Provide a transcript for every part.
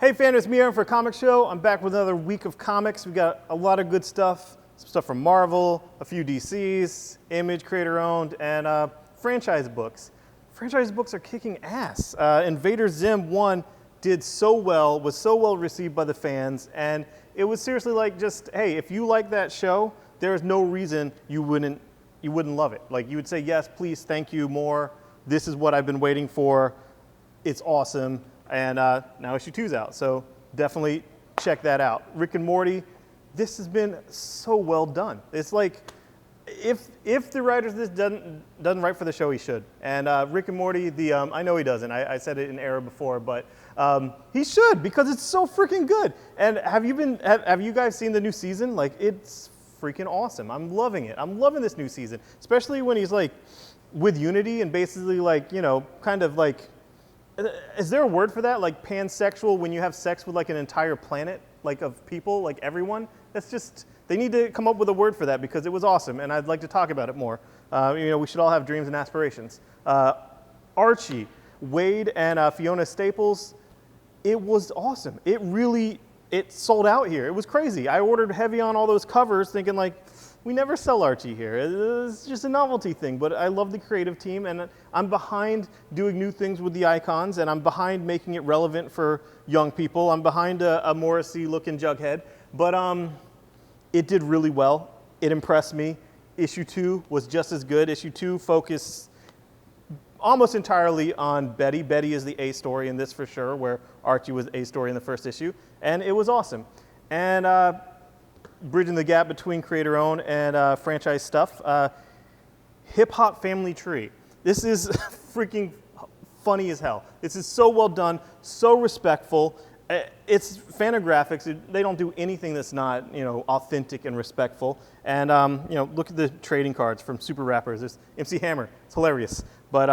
Hey Fandom, it's me, Aaron, for Comic Show. I'm back with another week of comics. We got a lot of good stuff. Some stuff from Marvel, a few DCs, Image, creator-owned, and franchise books. Franchise books are kicking ass. Invader Zim 1 did so well, was so well received by the fans, and it was seriously like just, hey, if you like that show, there is no reason you wouldn't love it. Like, you would say, yes, please, thank you, more. This is what I've been waiting for. It's awesome. And now issue 2's out, so definitely check that out. Rick and Morty, this has been so well done. It's like, if the writer of this doesn't write for the show, he should. And Rick and Morty, I know he doesn't. I said it in error before, but he should, because it's so freaking good. And have you guys seen the new season? Like, it's freaking awesome. I'm loving it. I'm loving this new season, especially when he's like with Unity and basically like, you know, kind of like, is there a word for that? Like pansexual, when you have sex with like an entire planet, like of people, like everyone? That's just, they need to come up with a word for that because it was awesome and I'd like to talk about it more. You know, we should all have dreams and aspirations. Archie, Wade and Fiona Staples, it was awesome. It sold out here. It was crazy. I ordered heavy on all those covers thinking like, we never sell Archie here. It's just a novelty thing, but I love the creative team, and I'm behind doing new things with the icons, and I'm behind making it relevant for young people. I'm behind a Morrissey-looking Jughead, but it did really well. It impressed me. Issue 2 was just as good. Issue 2 focused almost entirely on Bettie. Bettie is the A story in this for sure, where Archie was A story in the first issue, and it was awesome. And bridging the gap between creator-owned and franchise stuff. Hip Hop Family Tree. This is freaking funny as hell. This is so well done, so respectful. It's Fantagraphics. They don't do anything that's not, you know, authentic and respectful. And you know, look at the trading cards from Super Rappers. There's MC Hammer. It's hilarious. But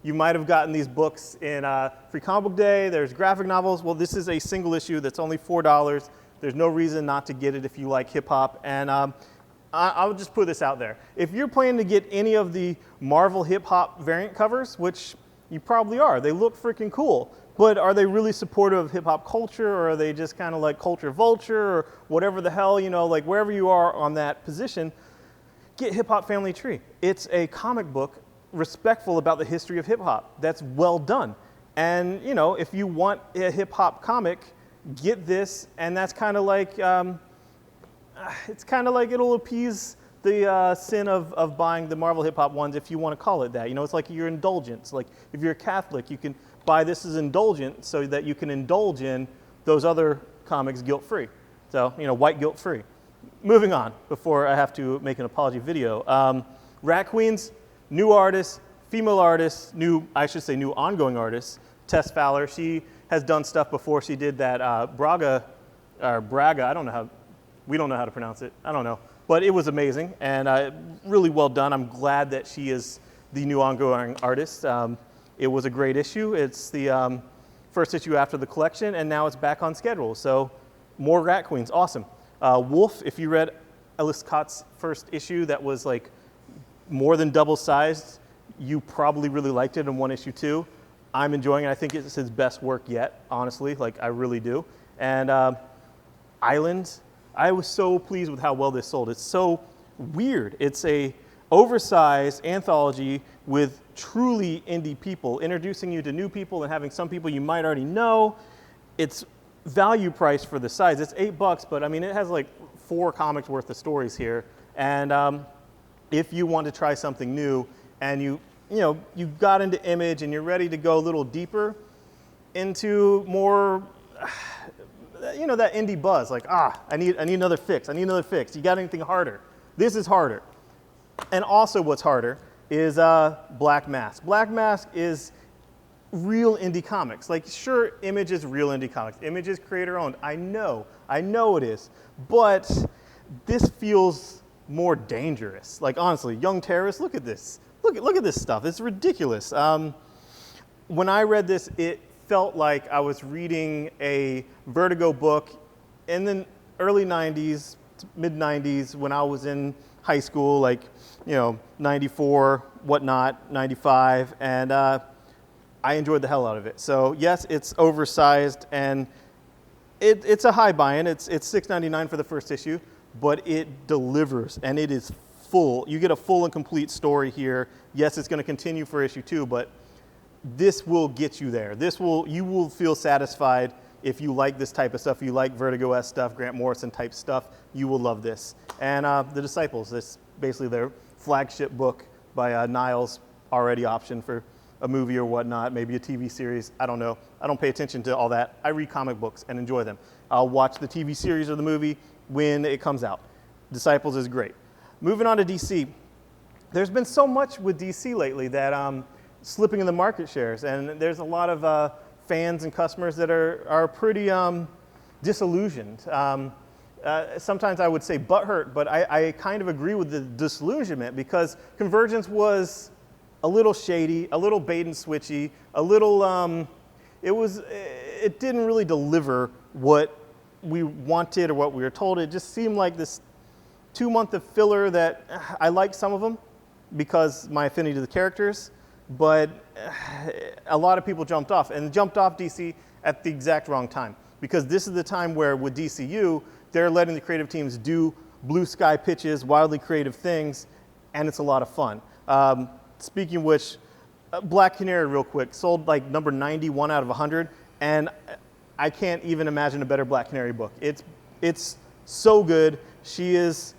you might have gotten these books in Free Comic Book Day. There's graphic novels. Well, this is a single issue that's only $4. There's no reason not to get it if you like hip-hop. And I'll just put this out there. If you're planning to get any of the Marvel hip-hop variant covers, which you probably are, they look freaking cool, but are they really supportive of hip-hop culture, or are they just kind of like culture vulture, or whatever the hell, you know, like wherever you are on that position, get Hip Hop Family Tree. It's a comic book respectful about the history of hip-hop that's well done. And, you know, if you want a hip-hop comic, get this, and that's kind of like, it's kind of like it'll appease the sin of buying the Marvel hip-hop ones, if you want to call it that. You know, it's like your indulgence. Like, if you're a Catholic, you can buy this as indulgent so that you can indulge in those other comics guilt-free. So, you know, white guilt-free. Moving on, before I have to make an apology video. Rat Queens, new artist, female artist, new ongoing artist, Tess Fowler. She has done stuff before. She did that Bragga, we don't know how to pronounce it. I don't know. But it was amazing and really well done. I'm glad that she is the new ongoing artist. It was a great issue. It's the first issue after the collection, and now it's back on schedule. So more Rat Queens, awesome. Wolf, if you read Ellis Cott's first issue that was like more than double sized, you probably really liked it in one issue too. I'm enjoying it. I think it's his best work yet, honestly. Like, I really do. And Island, I was so pleased with how well this sold. It's so weird. It's a oversized anthology with truly indie people, introducing you to new people and having some people you might already know. It's value price for the size. It's $8, but I mean, it has like 4 comics worth of stories here. And if you want to try something new and you got into Image and you're ready to go a little deeper into more, you know, that indie buzz, like, I need another fix. I need another fix. You got anything harder? This is harder. And also what's harder is Black Mask. Black Mask is real indie comics. Like, sure, Image is real indie comics. Image is creator-owned. I know it is. But this feels more dangerous. Like, honestly, Young Terrorists, look at this. Look at this stuff. It's ridiculous. When I read this, it felt like I was reading a Vertigo book in the early 90s, mid 90s, when I was in high school, like, you know, 94, whatnot, 95. And I enjoyed the hell out of it. So yes, it's oversized and it's a high buy-in. It's $6.99 for the first issue, but it delivers and it is full. You get a full and complete story here. Yes, it's going to continue for issue 2, but this will get you there. You will feel satisfied if you like this type of stuff. If you like Vertigo-esque stuff, Grant Morrison type stuff, you will love this. And The Disciples, this basically their flagship book by Niles, already optioned for a movie or whatnot, maybe a TV series. I don't know. I don't pay attention to all that. I read comic books and enjoy them. I'll watch the TV series or the movie when it comes out. Disciples is great. Moving on to DC. There's been so much with DC lately that slipping in the market shares, and there's a lot of fans and customers that are pretty disillusioned. Sometimes I would say butthurt, but I kind of agree with the disillusionment because Convergence was a little shady, a little bait and switchy, a little, it didn't really deliver what we wanted or what we were told. It just seemed like this 2-month of filler that I like some of them because my affinity to the characters, but a lot of people jumped off DC at the exact wrong time because this is the time where with DCYou, they're letting the creative teams do blue sky pitches, wildly creative things, and it's a lot of fun. Speaking of which, Black Canary real quick, sold like number 91 out of 100, and I can't even imagine a better Black Canary book. It's so good. She is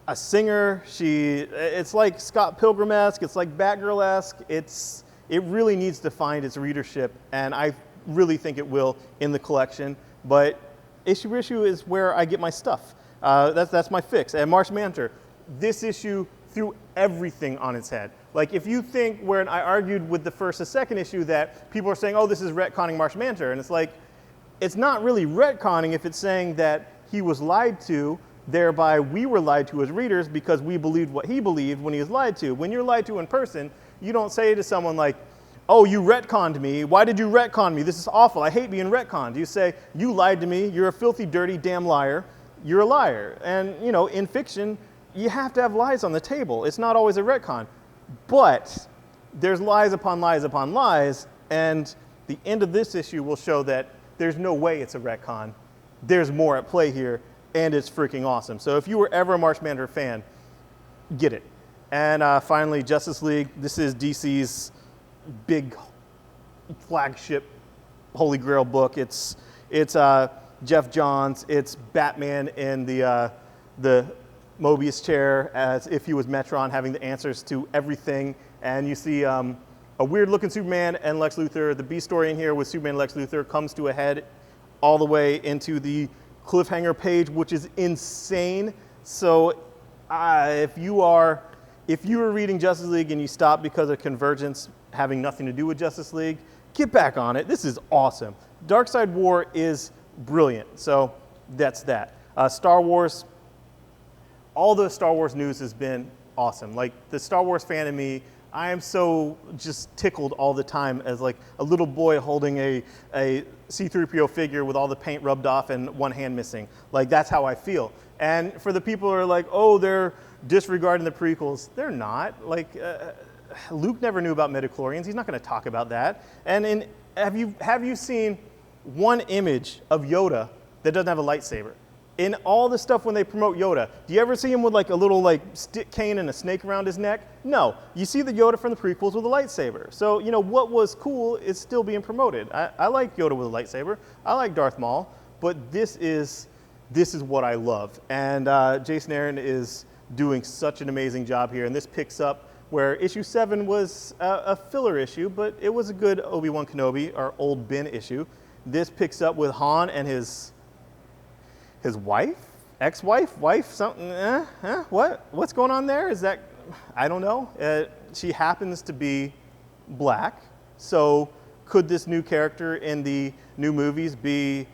a singer. It's like Scott Pilgrim-esque. It's like Batgirl-esque. It really needs to find its readership, and I really think it will in the collection. But issue to issue is where I get my stuff. That's my fix. And Manhunter, this issue threw everything on its head. Like if you think where I argued with the first and second issue that people are saying, oh, this is retconning Manhunter, and it's like, it's not really retconning if it's saying that he was lied to, thereby we were lied to as readers because we believed what he believed when he was lied to. When you're lied to in person, you don't say to someone like, oh, you retconned me. Why did you retcon me? This is awful. I hate being retconned. You say, you lied to me. You're a filthy, dirty, damn liar. You're a liar. And, you know, in fiction, you have to have lies on the table. It's not always a retcon. But there's lies upon lies upon lies, and the end of this issue will show that there's no way it's a retcon. There's more at play here, and it's freaking awesome. So if you were ever a Manhunter fan, get it. And finally, Justice League. This is DC's big flagship Holy Grail book. It's Jeff Johns. It's Batman in the Mobius chair as if he was Metron, having the answers to everything. And you see a weird-looking Superman and Lex Luthor. The B story in here with Superman and Lex Luthor comes to a head all the way into the cliffhanger page, which is insane. So if you were reading Justice League and you stopped because of Convergence having nothing to do with Justice League, get back on it. This is awesome. Darkseid War is brilliant. So that's that. Star Wars. All the Star Wars news has been awesome. Like the Star Wars fan in me, I am so just tickled all the time as like a little boy holding a C-3PO figure with all the paint rubbed off and one hand missing. Like that's how I feel. And for the people who are like, oh, they're disregarding the prequels, they're not. Like Luke never knew about midichlorians. He's not going to talk about that. And have you seen one image of Yoda that doesn't have a lightsaber? In all the stuff when they promote Yoda, do you ever see him with like a little like stick cane and a snake around his neck? No, you see the Yoda from the prequels with a lightsaber. So, you know, what was cool is still being promoted. I like Yoda with a lightsaber. I like Darth Maul, but this is what I love. And Jason Aaron is doing such an amazing job here. And this picks up where issue 7 was a filler issue, but it was a good Obi-Wan Kenobi, our old Ben issue. This picks up with Han and his wife, ex-wife, wife, something, what's going on there? Is that, I don't know. She happens to be black. So could this new character in the new movies be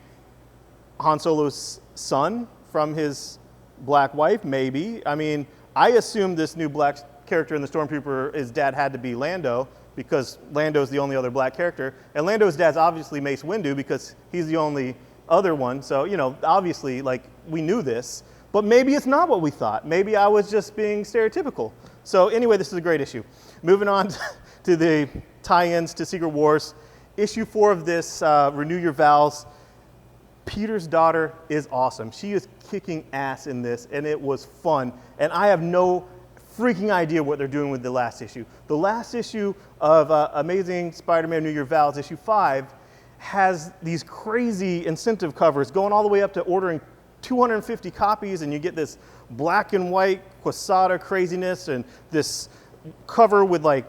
Han Solo's son from his black wife? Maybe. I mean, I assume this new black character in the Stormtrooper, his dad had to be Lando because Lando's the only other black character. And Lando's dad's obviously Mace Windu because he's the only other one. So, you know, obviously, like, we knew this, but maybe it's not what we thought. Maybe I was just being stereotypical. So anyway, this is a great issue. Moving on to the tie-ins to Secret Wars. Issue 4 of this, Renew Your Vows. Peter's daughter is awesome. She is kicking ass in this, and it was fun. And I have no freaking idea what they're doing with the last issue. The last issue of Amazing Spider-Man Renew Your Vows, issue 5, has these crazy incentive covers going all the way up to ordering 250 copies, and you get this black and white Quesada craziness, and this cover with like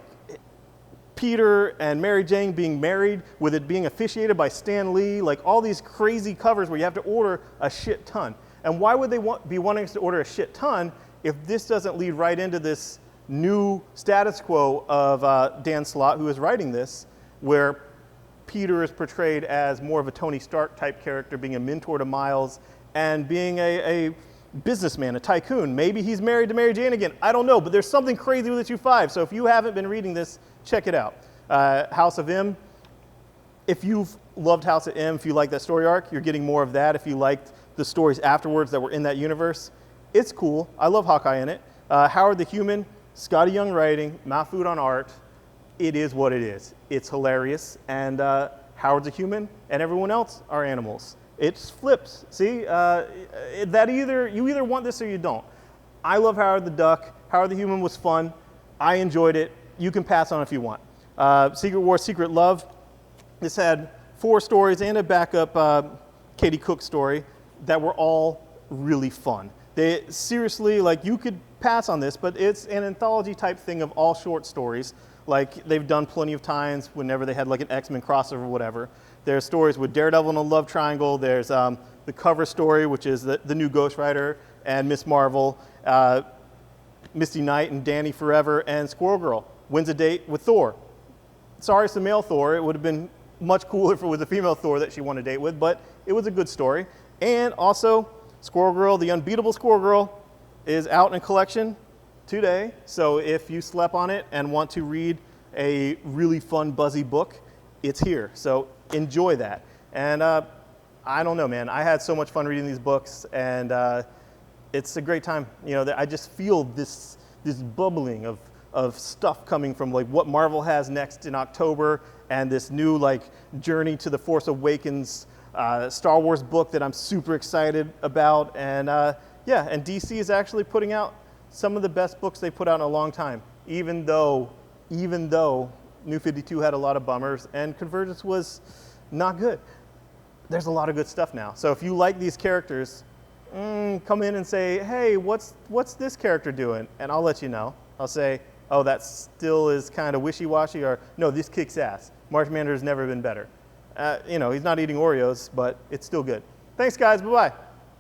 Peter and Mary Jane being married, with it being officiated by Stan Lee, like all these crazy covers where you have to order a shit ton. And why would they be wanting us to order a shit ton if this doesn't lead right into this new status quo of Dan Slott, who is writing this, where Peter is portrayed as more of a Tony Stark type character, being a mentor to Miles and being a businessman, a tycoon. Maybe he's married to Mary Jane again. I don't know, but there's something crazy with issue 5. So if you haven't been reading this, check it out. House of M. If you've loved House of M, if you like that story arc, you're getting more of that. If you liked the stories afterwards that were in that universe, it's cool. I love Hawkeye in it. Howard the Human, Scotty Young writing, Mahfoud on art. It is what it is. It's hilarious. And Howard's a human, and everyone else are animals. It flips. See, you either want this or you don't. I love Howard the Duck. Howard the Human was fun. I enjoyed it. You can pass on if you want. Secret War, Secret Love. This had 4 stories and a backup Katie Cook story that were all really fun. They seriously, like, you could pass on this, but it's an anthology type thing of all short stories. Like they've done plenty of times whenever they had like an X-Men crossover or whatever. There's stories with Daredevil and a love triangle. There's the cover story, which is the new Ghost Rider and Miss Marvel, Misty Knight and Danny Forever, and Squirrel Girl wins a date with Thor. Sorry, it's a male Thor. It would have been much cooler if it was a female Thor that she won a date with, but it was a good story. And also, Squirrel Girl, the Unbeatable Squirrel Girl, is out in collection today. So if you slept on it and want to read a really fun, buzzy book, it's here. So enjoy that. And I don't know, man. I had so much fun reading these books, and it's a great time. You know, I just feel this bubbling of stuff coming from like what Marvel has next in October, and this new like Journey to the Force Awakens Star Wars book that I'm super excited about. And yeah, and DC is actually putting out some of the best books they put out in a long time, even though New 52 had a lot of bummers and Convergence was not good. There's a lot of good stuff now. So if you like these characters, come in and say, hey, what's this character doing? And I'll let you know. I'll say, oh, that still is kind of wishy-washy, or no, this kicks ass. Martian has never been better. You know, he's not eating Oreos, but it's still good. Thanks, guys. Bye-bye.